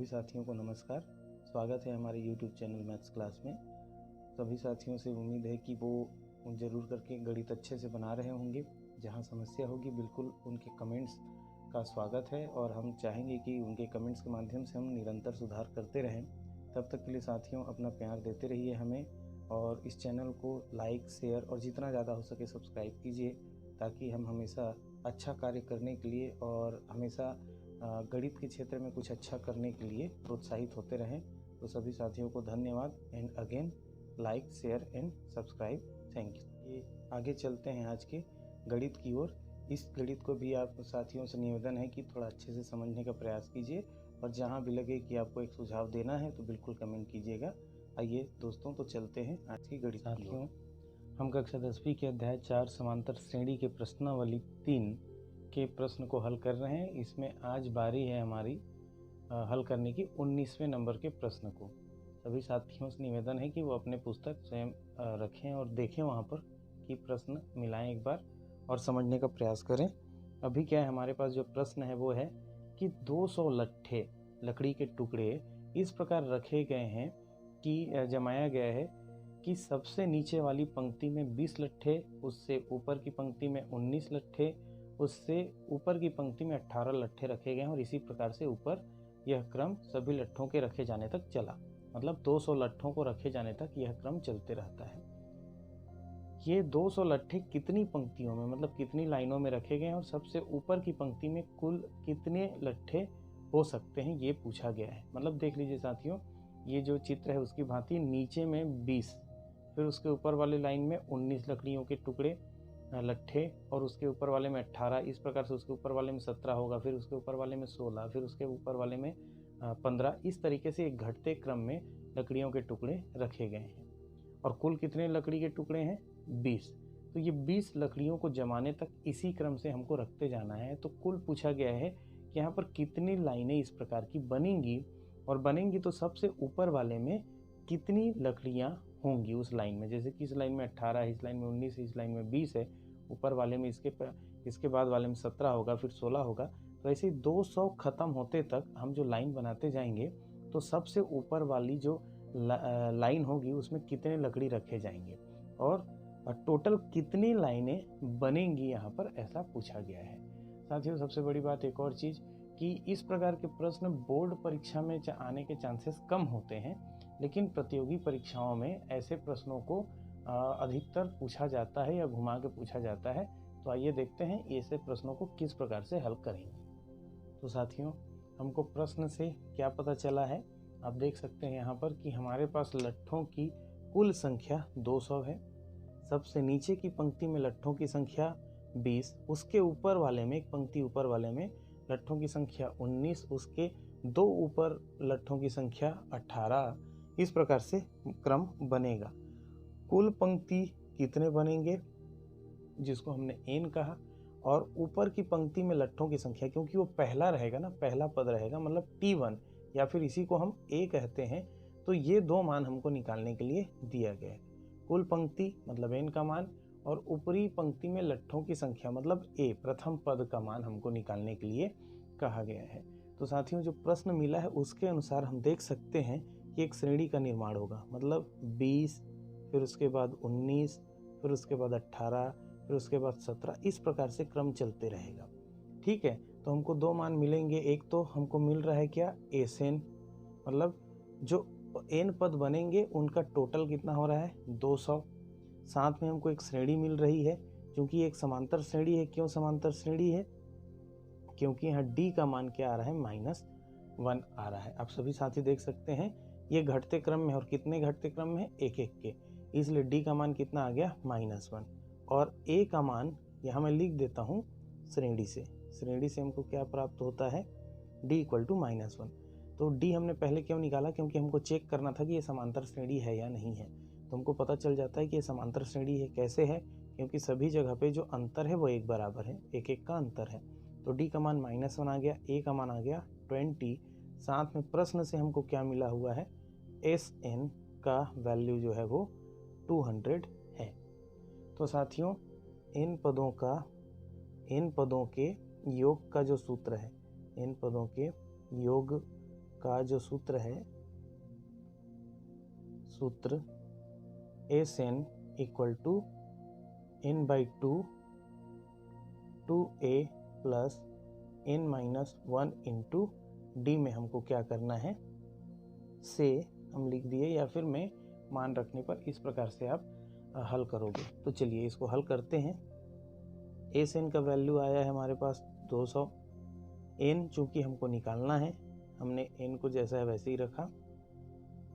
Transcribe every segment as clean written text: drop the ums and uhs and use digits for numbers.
सभी साथियों को नमस्कार। स्वागत है हमारे YouTube चैनल मैथ्स क्लास में। सभी साथियों से उम्मीद है कि वो ज़रूर करके गणित अच्छे से बना रहे होंगे। जहाँ समस्या होगी बिल्कुल उनके कमेंट्स का स्वागत है और हम चाहेंगे कि उनके कमेंट्स के माध्यम से हम निरंतर सुधार करते रहें। तब तक के लिए साथियों अपना प्यार देते रहिए हमें, और इस चैनल को लाइक, शेयर और जितना ज़्यादा हो सके सब्सक्राइब कीजिए, ताकि हम हमेशा अच्छा कार्य करने के लिए और हमेशा गणित के क्षेत्र में कुछ अच्छा करने के लिए प्रोत्साहित होते रहें। तो सभी साथियों को धन्यवाद। And again like, share and subscribe. Thank you. ये आगे चलते हैं आज के गणित की ओर। इस गणित को भी आप साथियों से निवेदन है कि थोड़ा अच्छे से समझने का प्रयास कीजिए, और जहाँ भी लगे कि आपको एक सुझाव देना है तो बिल्कुल कमेंट कीजिएगा। आइए दोस्तों, तो चलते हैं आज की गणित की ओर। हम कक्षा 10वीं के अध्याय 4 समांतर श्रेणी के प्रश्नावली 3 के प्रश्न को हल कर रहे हैं। इसमें आज बारी है हमारी हल करने की 19वें नंबर के प्रश्न को। सभी साथियों से निवेदन है कि वो अपने पुस्तक स्वयं रखें और देखें वहाँ पर कि प्रश्न मिलाएं एक बार और समझने का प्रयास करें। अभी क्या है, हमारे पास जो प्रश्न है वो है कि 200 लट्ठे लकड़ी के टुकड़े इस प्रकार रखे गए हैं कि जमाया गया है कि सबसे नीचे वाली पंक्ति में 20 लट्ठे, उससे ऊपर की पंक्ति में 19 लट्ठे, उससे ऊपर की पंक्ति में 18 लट्ठे रखे गए हैं, और इसी प्रकार से ऊपर यह क्रम सभी लट्ठों के रखे जाने तक चला। मतलब 200 लट्ठों को रखे जाने तक यह क्रम चलते रहता है। ये 200 लट्ठे कितनी पंक्तियों में, मतलब कितनी लाइनों में रखे गए हैं, और सबसे ऊपर की पंक्ति में कुल कितने लट्ठे हो सकते हैं, ये पूछा गया है। मतलब देख लीजिए साथियों, ये जो चित्र है उसकी भांति नीचे में 20, फिर उसके ऊपर वाले लाइन में 19 लकड़ियों के टुकड़े लट्ठे, और उसके ऊपर वाले में 18, इस प्रकार से उसके ऊपर वाले में 17 होगा, फिर उसके ऊपर वाले में 16, फिर उसके ऊपर वाले में 15। इस तरीके से एक घटते क्रम में लकड़ियों के टुकड़े रखे गए हैं। और कुल कितने लकड़ी के टुकड़े हैं? 20। तो ये 20 लकड़ियों को जमाने तक इसी क्रम से हमको रखते जाना है। तो कुल पूछा गया है कि यहाँ पर कितनी लाइनें इस प्रकार की बनेंगी, और बनेंगी तो सबसे ऊपर वाले में कितनी लकड़ियाँ होंगी उस लाइन में। जैसे कि इस लाइन में 18, इस लाइन में 19, इस लाइन में 20 है, ऊपर वाले में इसके बाद वाले में 17 होगा, फिर 16 होगा। तो ऐसे 200 खत्म होते तक हम जो लाइन बनाते जाएंगे तो सबसे ऊपर वाली जो लाइन होगी उसमें कितने लकड़ी रखे जाएंगे और टोटल कितनी लाइनें बनेंगी, यहाँ पर ऐसा पूछा गया है। साथियों, सबसे बड़ी बात एक और चीज़ कि इस प्रकार के प्रश्न बोर्ड परीक्षा में आने के चांसेस कम होते हैं, लेकिन प्रतियोगी परीक्षाओं में ऐसे प्रश्नों को अधिकतर पूछा जाता है या घुमा के पूछा जाता है। तो आइए देखते हैं ऐसे प्रश्नों को किस प्रकार से हल करेंगे। तो साथियों, हमको प्रश्न से क्या पता चला है, आप देख सकते हैं यहाँ पर कि हमारे पास लट्ठों की कुल संख्या 200 है। सबसे नीचे की पंक्ति में लट्ठों की संख्या 20, उसके ऊपर वाले में, एक पंक्ति ऊपर वाले में लट्ठों की संख्या 19, उसके दो ऊपर लट्ठों की संख्या 18। इस प्रकार से क्रम बनेगा। कुल पंक्ति कितने बनेंगे, जिसको हमने n कहा, और ऊपर की पंक्ति में लट्ठों की संख्या, क्योंकि वो पहला रहेगा ना, पहला पद रहेगा, मतलब T1, या फिर इसी को हम A कहते हैं। तो ये दो मान हमको निकालने के लिए दिया गया है। कुल पंक्ति मतलब n का मान, और ऊपरी पंक्ति में लट्ठों की संख्या मतलब A, प्रथम पद का मान हमको निकालने के लिए कहा गया है। तो साथियों, जो प्रश्न मिला है उसके अनुसार हम देख सकते हैं कि एक श्रेणी का निर्माण होगा। मतलब 20, फिर उसके बाद 19, फिर उसके बाद 18, फिर उसके बाद 17। इस प्रकार से क्रम चलते रहेगा। ठीक है, तो हमको दो मान मिलेंगे। एक तो हमको मिल रहा है क्या, एसएन, मतलब जो n पद बनेंगे उनका टोटल कितना हो रहा है, 200। साथ में हमको एक श्रेणी मिल रही है, क्योंकि एक समांतर श्रेणी है। क्यों समांतर श्रेणी है? क्योंकि यहाँ d का मान क्या आ रहा है, -1 आ रहा है। आप सभी साथी देख सकते हैं ये घटते क्रम में, और कितने घटते क्रम में, एक एक के, इसलिए d का मान कितना आ गया, -1। और a का मान यहाँ मैं लिख देता हूँ श्रेणी से। श्रेणी से हमको क्या प्राप्त होता है, d = -1। तो d हमने पहले क्यों निकाला, क्योंकि हमको चेक करना था कि ये समांतर श्रेणी है या नहीं है। तो हमको पता चल जाता है कि ये समांतर श्रेणी है। कैसे है, क्योंकि सभी जगह पे जो अंतर है वो एक बराबर है, एक एक का अंतर है। तो d का मान -1 आ गया, a का मान आ गया 20। साथ में प्रश्न से हमको क्या मिला हुआ है, Sn का वैल्यू जो है वो 200 है। तो साथियों, इन पदों के योग का जो सूत्र है, इन पदों के योग का जो सूत्र है, सूत्र SN equal to n/2 2a plus n-1 into D में हमको क्या करना है से हम लिख दिए, या फिर मैं मान रखने पर इस प्रकार से आप हल करोगे। तो चलिए इसको हल करते हैं। SN का वैल्यू आया है हमारे पास 200। n चूँकि हमको निकालना है, हमने n को जैसा है वैसे ही रखा।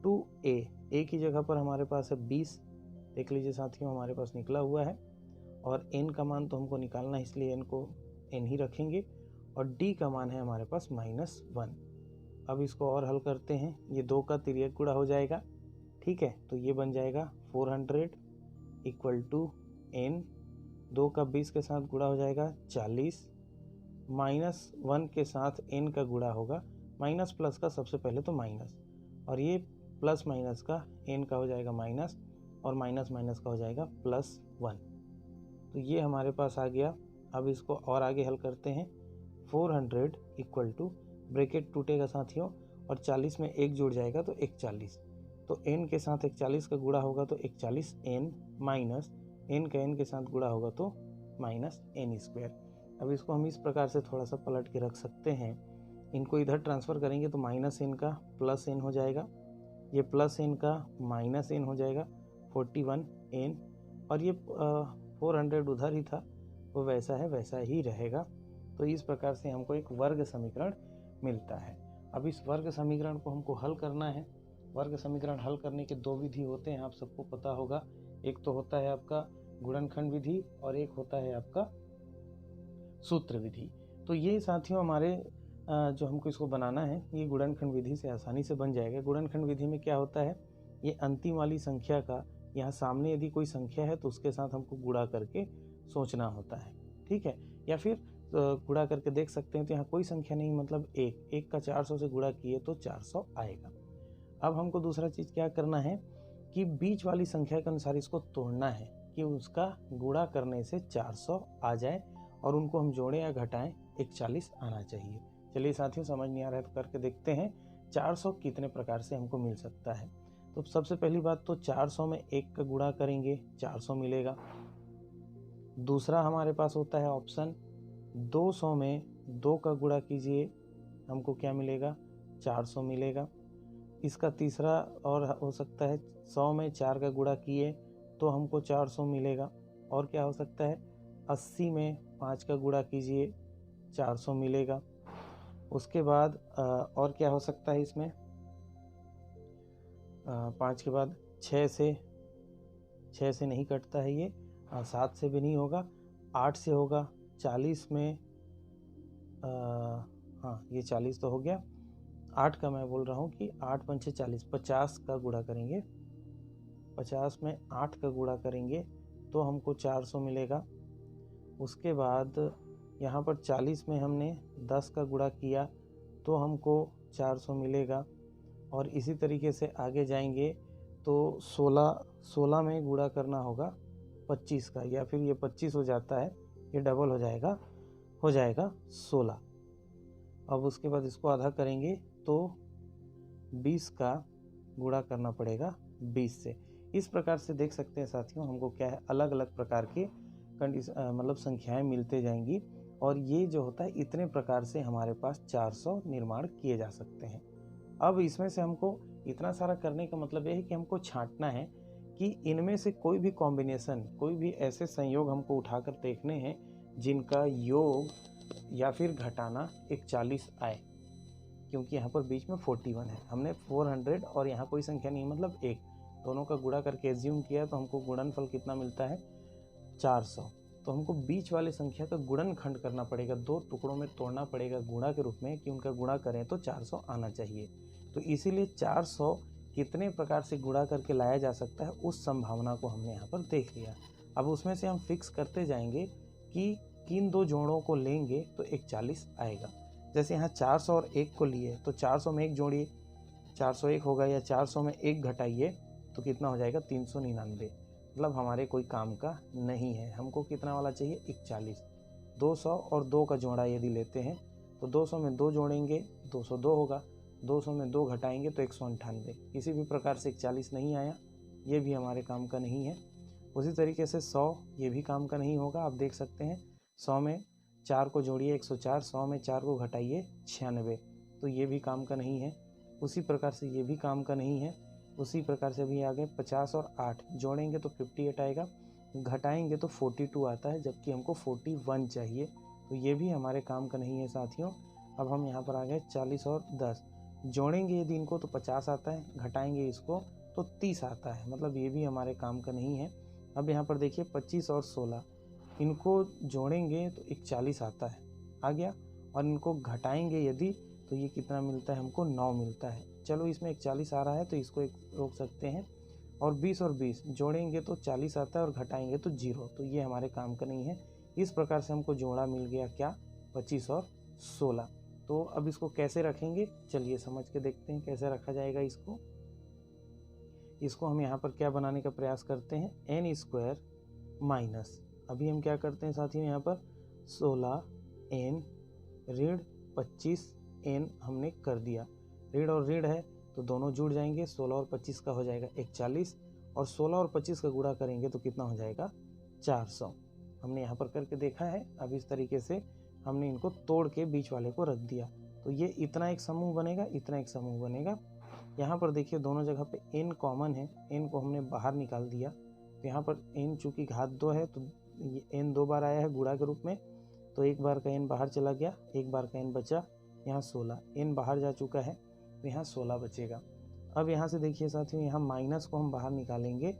2a की जगह पर हमारे पास है 20। देख लीजिए साथियों, हमारे पास निकला हुआ है, और n का मान तो हमको निकालना है, इसलिए n को n ही रखेंगे, और d का मान है हमारे पास -1। अब इसको और हल करते हैं। ये 2 का तिर्यक गुणा हो जाएगा, ठीक है। तो ये बन जाएगा 400 इक्वल टू n, 2 का 20 के साथ गुणा हो जाएगा 40, -1 के साथ n का गुणा होगा, माइनस प्लस का सबसे पहले तो माइनस, और ये प्लस माइनस का n का हो जाएगा माइनस, और माइनस माइनस का हो जाएगा +1। तो ये हमारे पास आ गया। अब इसको और आगे हल करते हैं। 400 इक्वल टू, ब्रैकेट टूटेगा साथियों, और 40 में 1 जुड़ जाएगा तो 41। तो n के साथ 41 का गुणा होगा तो 41n, माइनस n का n के साथ गुणा होगा तो -n²। अब इसको हम इस प्रकार से थोड़ा सा पलट के रख सकते हैं। इनको इधर ट्रांसफ़र करेंगे तो -n का +n हो जाएगा, ये +n का -n हो जाएगा 41n, और ये 400 उधर ही था, वो वैसा है वैसा ही रहेगा। तो इस प्रकार से हमको एक वर्ग समीकरण मिलता है। अब इस वर्ग समीकरण को हमको हल करना है। वर्ग समीकरण हल करने के 2 विधि होते हैं, आप सबको पता होगा। एक तो होता है आपका गुणनखंड विधि, और एक होता है आपका सूत्र विधि। तो ये साथियों हमारे जो हमको इसको बनाना है, ये गुणनखंड विधि से आसानी से बन जाएगा। गुणनखंड विधि में क्या होता है, ये अंतिम वाली संख्या का यहाँ सामने यदि कोई संख्या है तो उसके साथ हमको गुणा करके सोचना होता है, ठीक है। या फिर गुणा करके देख सकते हैं, तो यहाँ कोई संख्या नहीं, मतलब 1 का 400 से गुणा किए तो 400 आएगा। अब हमको दूसरा चीज़ क्या करना है कि बीच वाली संख्या के अनुसार इसको तोड़ना है कि उसका गुणा करने से 400 आ जाए, और उनको हम जोड़ें या घटाएं 41 आना चाहिए। चलिए साथियों, समझ नहीं आ रहा है तो करके देखते हैं 400 कितने प्रकार से हमको मिल सकता है। तो सबसे पहली बात तो 400 में 1 का गुणा करेंगे 400 मिलेगा। दूसरा हमारे पास होता है ऑप्शन 200 में 2 का गुणा कीजिए, हमको क्या मिलेगा 400 मिलेगा। इसका तीसरा और हो सकता है 100 में 4 का गुणा किए तो हमको 400 मिलेगा। और क्या हो सकता है 80 में 5 का गुणा कीजिए 400 मिलेगा। उसके बाद और क्या हो सकता है इसमें 5 के बाद 6 से नहीं कटता है ये, 7 से भी नहीं होगा, 8 से होगा, 40 में हाँ ये 40 तो हो गया, 8 का मैं बोल रहा हूँ कि 8 पंचे 40, 50 का गुणा करेंगे, 50 में 8 का गुणा करेंगे तो हमको 400 मिलेगा। उसके बाद यहाँ पर 40 में हमने 10 का गुणा किया तो हमको 400 मिलेगा। और इसी तरीके से आगे जाएंगे तो 16 में गुणा करना होगा 25 का, या फिर ये 25 हो जाता है, ये डबल हो जाएगा 16। अब उसके बाद इसको आधा करेंगे तो 20 का गुणा करना पड़ेगा 20 से। इस प्रकार से देख सकते हैं साथियों, हमको क्या है अलग अलग प्रकार के मतलब संख्याएं मिलते जाएंगी, और ये जो होता है इतने प्रकार से हमारे पास 400 निर्माण किए जा सकते हैं। अब इसमें से हमको इतना सारा करने का मतलब ये है कि हमको छांटना है कि इनमें से कोई भी कॉम्बिनेशन, कोई भी ऐसे संयोग हमको उठाकर देखने हैं जिनका योग या फिर घटाना 41 आए, क्योंकि यहाँ पर बीच में 41 है। हमने 400 और यहाँ कोई संख्या नहीं मतलब 1, दोनों का गुणा करके एज्यूम किया तो हमको गुणनफल कितना मिलता है 400। तो हमको बीच वाले संख्या का गुणनखंड करना पड़ेगा, 2 टुकड़ों में तोड़ना पड़ेगा गुणा के रूप में कि उनका गुणा करें तो 400 आना चाहिए। तो इसीलिए 400 कितने प्रकार से गुणा करके लाया जा सकता है उस संभावना को हमने यहाँ पर देख लिया। अब उसमें से हम फिक्स करते जाएंगे कि किन 2 जोड़ों को लेंगे तो 41 आएगा। जैसे यहाँ 400 और 1 को लिए तो 400 में 1 जोड़िए 401 होगा, या 400 में 1 घटाइए तो कितना हो जाएगा 399। मतलब हमारे कोई काम का नहीं है। हमको कितना वाला चाहिए 41। 200 और 2 का जोड़ा यदि लेते हैं तो 200 में 2 जोड़ेंगे 202 होगा, 200 में 2 घटाएंगे तो 198। किसी भी प्रकार से 41 नहीं आया, ये भी हमारे काम का नहीं है। उसी तरीके से 100, ये भी काम का नहीं होगा। आप देख सकते हैं 100 में 4 को जोड़िए 104, 100 में 4 को घटाइए 96, तो ये भी काम का नहीं है। उसी प्रकार से ये भी काम का नहीं है। उसी प्रकार से अभी आगे 50 और 8 जोड़ेंगे तो 58 आएगा, घटाएंगे तो 42 आता है, जबकि हमको 41 चाहिए, तो ये भी हमारे काम का नहीं है साथियों। अब हम यहाँ पर आ गए 40 और 10, जोड़ेंगे यदि इनको तो 50 आता है, घटाएंगे इसको तो 30 आता है, मतलब ये भी हमारे काम का नहीं है। अब यहाँ पर देखिए 25 और 16, इनको जोड़ेंगे तो 41 आता है, आ गया, और इनको घटाएंगे यदि तो ये कितना मिलता है हमको, 9 मिलता है। चलो इसमें 41 आ रहा है तो इसको एक रोक सकते हैं। और 20 और 20 जोड़ेंगे तो 40 आता है और घटाएंगे तो 0, तो ये हमारे काम का नहीं है। इस प्रकार से हमको जोड़ा मिल गया क्या, 25 और 16। तो अब इसको कैसे रखेंगे, चलिए समझ के देखते हैं कैसे रखा जाएगा इसको हम यहाँ पर क्या बनाने का प्रयास करते हैं, n स्क्वायर माइनस, अभी हम क्या करते हैं साथियों, यहाँ पर 16n ऋण 25n हमने कर दिया। ऋण और ऋण है तो दोनों जुड़ जाएंगे, 16 और 25 का हो जाएगा 41, और 16 और 25 का गुणा करेंगे तो कितना हो जाएगा, 400। हमने यहाँ पर करके देखा है। अब इस तरीके से हमने इनको तोड़ के बीच वाले को रख दिया, तो ये इतना एक समूह बनेगा, इतना एक समूह बनेगा। यहाँ पर देखिए दोनों जगह पे n कॉमन है, n को हमने बाहर निकाल दिया, तो यहाँ पर n चूँकि घात 2 है तो ये n 2 बार आया है गुणा के रूप में, तो एक बार का n बाहर चला गया, एक बार का n बचा, यहाँ 16, n बाहर जा चुका है तो यहाँ 16 बचेगा। अब यहाँ से देखिए साथियों, यहाँ माइनस को हम बाहर निकालेंगे,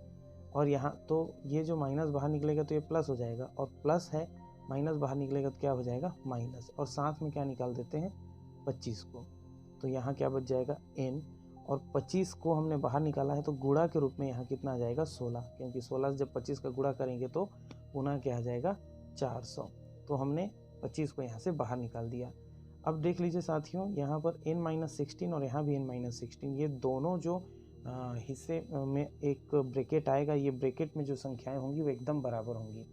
और यहाँ तो ये जो माइनस बाहर निकलेगा तो ये प्लस हो जाएगा, और प्लस है माइनस बाहर निकलेगा तो क्या हो जाएगा, माइनस, और साथ में क्या निकाल देते हैं, 25 को, तो यहाँ क्या बच जाएगा n, और 25 को हमने बाहर निकाला है तो गुणा के रूप में यहाँ कितना आ जाएगा, 16, क्योंकि 16 से जब 25 का गुणा करेंगे तो पुनः क्या आ जाएगा, 400, तो हमने 25 को यहाँ से बाहर निकाल दिया। अब देख लीजिए साथियों, यहाँ पर n-16 और यहाँ भी n-16, ये दोनों जो हिस्से में एक ब्रैकेट आएगा, ये ब्रैकेट में जो संख्याएं होंगी वो एकदम बराबर होंगी।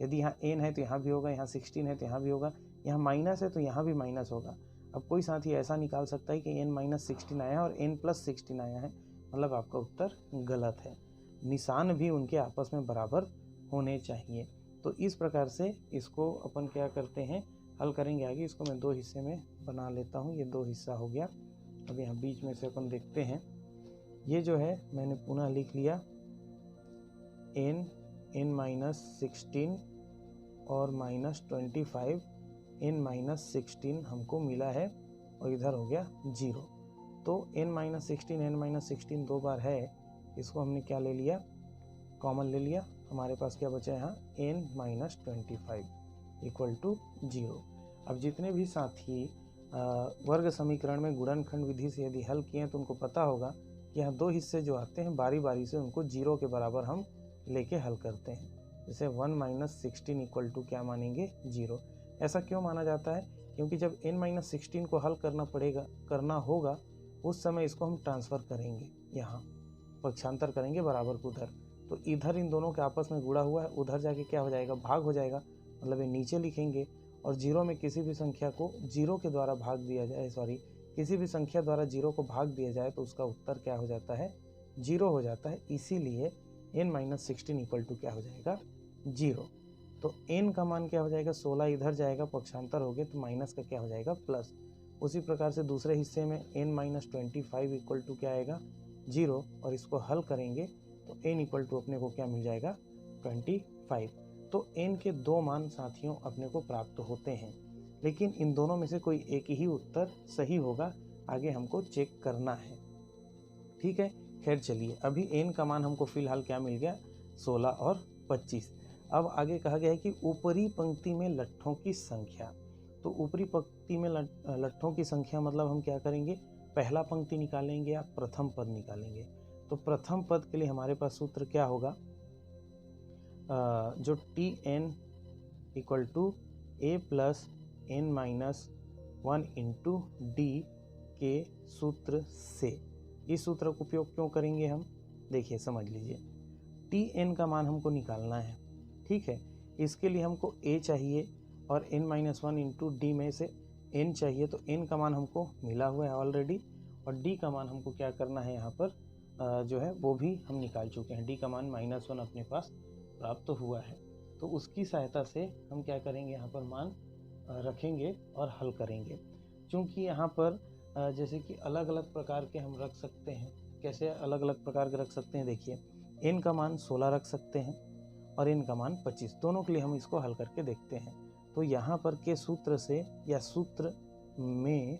यदि यहाँ n है तो यहाँ भी होगा, यहाँ 16 है तो यहाँ भी होगा, यहाँ माइनस है तो यहाँ भी माइनस होगा। अब कोई साथी ऐसा निकाल सकता है कि n-16 आया है और n+16 आया है, मतलब आपका उत्तर गलत है। निशान भी उनके आपस में बराबर होने चाहिए। तो इस प्रकार से इसको अपन क्या करते हैं, हल करेंगे आगे। इसको मैं 2 हिस्से में बना लेता हूँ, ये 2 हिस्सा हो गया। अब यहाँ बीच में से अपन देखते हैं, ये जो है मैंने पुनः लिख लिया n-16 और -25 n-16 हमको मिला है, और इधर हो गया 0। तो n-16 2 बार है, इसको हमने क्या ले लिया, कॉमन ले लिया। हमारे पास क्या बचा यहाँ, n-25 इक्वल टू 0। अब जितने भी साथी वर्ग समीकरण में गुणनखंड विधि से यदि हल किए हैं तो उनको पता होगा कि यहाँ 2 हिस्से जो आते हैं बारी बारी से उनको 0 के बराबर हम लेके हल करते हैं। जैसे 1-16 इक्वल टू क्या मानेंगे, 0। ऐसा क्यों माना जाता है, क्योंकि जब n-16 को हल करना होगा उस समय इसको हम ट्रांसफ़र करेंगे, यहाँ पक्षांतर करेंगे बराबर को उधर, तो इधर इन दोनों के आपस में गुणा हुआ है, उधर जाके क्या हो जाएगा, भाग हो जाएगा, मतलब ये नीचे लिखेंगे। और 0 में किसी भी संख्या को 0 के द्वारा भाग दिया जाए, किसी भी संख्या द्वारा 0 को भाग दिया जाए तो उसका उत्तर क्या हो जाता है, 0 हो जाता है। इसीलिए n-16 इक्वल टू क्या हो जाएगा, 0। तो n का मान क्या हो जाएगा, 16 इधर जाएगा, पक्षांतर हो गए तो माइनस का क्या हो जाएगा, प्लस। उसी प्रकार से दूसरे हिस्से में n-25 इक्वल टू क्या आएगा, 0, और इसको हल करेंगे तो n इक्वल टू अपने को क्या मिल जाएगा, 25। तो n के 2 मान साथियों अपने को प्राप्त होते हैं, लेकिन इन दोनों में से कोई एक ही उत्तर सही होगा, आगे हमको चेक करना है, ठीक है। खैर चलिए, अभी n का मान हमको फिलहाल क्या मिल गया, 16 और 25। अब आगे कहा गया है कि ऊपरी पंक्ति में लट्ठों की संख्या। तो ऊपरी पंक्ति में लट्ठों की संख्या मतलब हम क्या करेंगे, पहला पंक्ति निकालेंगे या प्रथम पद निकालेंगे। तो प्रथम पद के लिए हमारे पास सूत्र क्या होगा, जो Tn equal to a plus n-1 into d के सूत्र से, इस सूत्र का उपयोग क्यों करेंगे हम, देखिए समझ लीजिए। Tn का मान हमको निकालना है, ठीक है। इसके लिए हमको a चाहिए और n-1 इंटू d में से n चाहिए, तो n का मान हमको मिला हुआ है ऑलरेडी, और डी का मान हमको क्या करना है यहाँ पर जो है वो भी हम निकाल चुके हैं। डी का मान -1 अपने पास प्राप्त तो हुआ है। तो उसकी सहायता से हम क्या करेंगे, यहाँ पर मान रखेंगे और हल करेंगे। क्योंकि यहाँ पर जैसे कि अलग अलग प्रकार के हम रख सकते हैं। कैसे अलग अलग प्रकार के रख सकते हैं, देखिए n का मान 16 रख सकते हैं और n का मान 25, दोनों के लिए हम इसको हल करके देखते हैं। तो यहाँ पर के सूत्र से या सूत्र में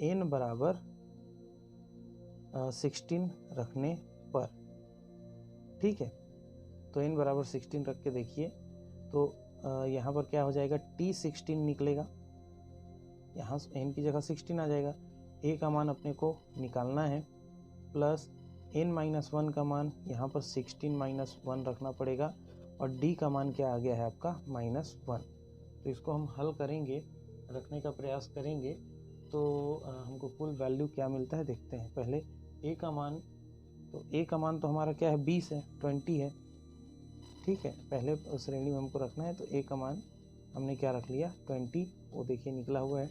n बराबर 16 रखने पर, ठीक है, तो n बराबर 16 रख के देखिए तो यहाँ पर क्या हो जाएगा, t16 निकलेगा। यहाँ n की जगह 16 आ जाएगा। a का मान अपने को निकालना है, प्लस n-1 का मान यहाँ पर 16 - 1 रखना पड़ेगा और d का मान क्या आ गया है आपका -1। तो इसको हम हल करेंगे, रखने का प्रयास करेंगे तो हमको कुल वैल्यू क्या मिलता है देखते हैं। पहले a का मान, तो a का मान तो हमारा क्या है, 20 है, 20 है, ठीक है। पहले श्रेणी में हमको रखना है तो a का मान हमने क्या रख लिया, 20। वो देखिए निकला हुआ है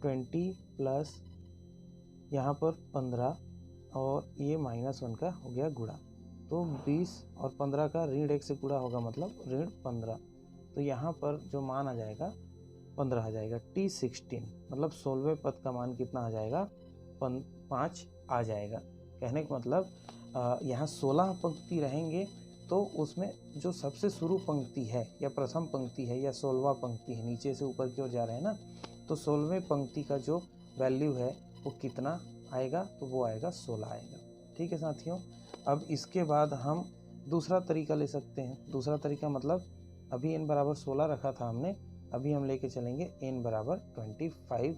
20 प्लस यहाँ पर 15 और ये -1 का हो गया गुणा। तो 20 और 15 का ऋण 1 से गुणा होगा, मतलब ऋण 15। तो यहाँ पर जो मान आ जाएगा 15 आ जाएगा। t16 मतलब 16वें पद का मान कितना आ जाएगा, 5 आ जाएगा। कहने का मतलब यहाँ 16 पंक्ति रहेंगे तो उसमें जो सबसे शुरू पंक्ति है या प्रथम पंक्ति है या 16वां पंक्ति है, नीचे से ऊपर की ओर जा रहे हैं ना, तो 16वें पंक्ति का जो वैल्यू है वो कितना आएगा, तो वो आएगा 16 आएगा। ठीक है साथियों। अब इसके बाद हम दूसरा तरीका ले सकते हैं। दूसरा तरीका मतलब अभी n बराबर 16 रखा था हमने, अभी हम लेके चलेंगे n बराबर 25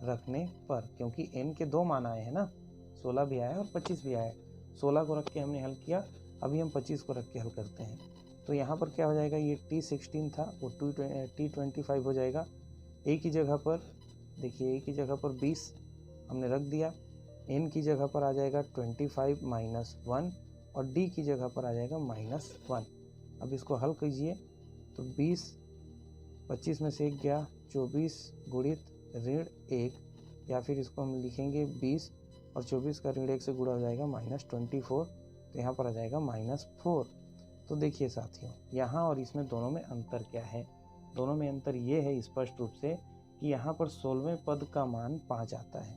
रखने पर, क्योंकि n के दो मान आए हैं ना, 16 भी आया और 25 भी आया। 16 को रख के हमने हल किया, अभी हम 25 को रख के हल करते हैं। तो यहाँ पर क्या हो जाएगा, ये t16 था वो t25 हो जाएगा। a की जगह पर देखिए, a की जगह पर 20 हमने रख दिया, n की जगह पर आ जाएगा 25 - 1 और d की जगह पर आ जाएगा -1। अब इसको हल कीजिए तो 20, 25 में से 1 गया, 24 गुणित ऋण 1, या फिर इसको हम लिखेंगे 20 और 24 का ऋण 1 से गुणा हो जाएगा -24, तो यहाँ पर आ जाएगा -4। तो देखिए साथियों, यहाँ और इसमें दोनों में अंतर क्या है। दोनों में अंतर ये है स्पष्ट रूप से कि यहाँ पर 16वें पद का मान 5 आता है।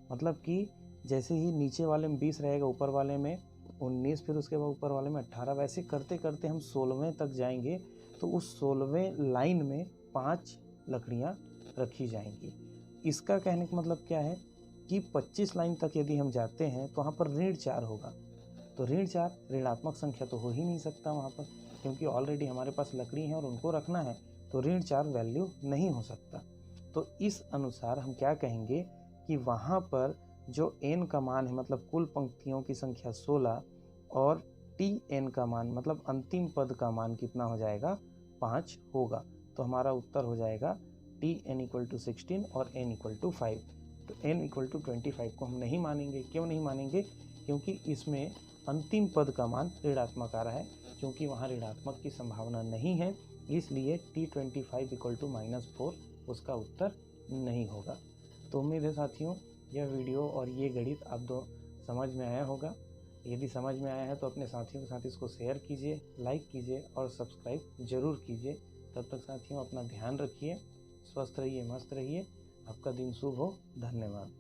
मतलब कि जैसे ही नीचे वाले में 20 रहेगा, ऊपर वाले में 19, फिर उसके बाद ऊपर वाले में 18, वैसे करते करते हम 16वें तक जाएंगे तो उस 16वें लाइन में 5 लकड़ियाँ रखी जाएंगी। इसका कहने का मतलब क्या है कि 25 लाइन तक यदि हम जाते हैं तो वहाँ पर ऋण 4 होगा। तो ऋण 4 ऋणात्मक संख्या तो हो ही नहीं सकता वहाँ पर, क्योंकि ऑलरेडी हमारे पास लकड़ी है और उनको रखना है, तो ऋण 4 वैल्यू नहीं हो सकता। तो इस अनुसार हम क्या कहेंगे कि वहाँ पर जो n का मान है, मतलब कुल पंक्तियों की संख्या 16, और tn का मान मतलब अंतिम पद का मान कितना हो जाएगा, 5 होगा। तो हमारा उत्तर हो जाएगा tn = 16 और n = 5। तो n = 25 को हम नहीं मानेंगे। क्यों नहीं मानेंगे? क्योंकि इसमें अंतिम पद का मान ऋणात्मक आ रहा है, क्योंकि वहाँ ऋणात्मक की संभावना नहीं है, इसलिए t25 = -4 उसका उत्तर नहीं होगा। तो उम्मीद है साथियों यह वीडियो और ये गणित आप दो समझ में आया होगा। यदि समझ में आया है तो अपने साथियों के साथ इसको शेयर कीजिए, लाइक कीजिए और सब्सक्राइब जरूर कीजिए। तब तक साथियों अपना ध्यान रखिए, स्वस्थ रहिए, मस्त रहिए। आपका दिन शुभ हो। धन्यवाद।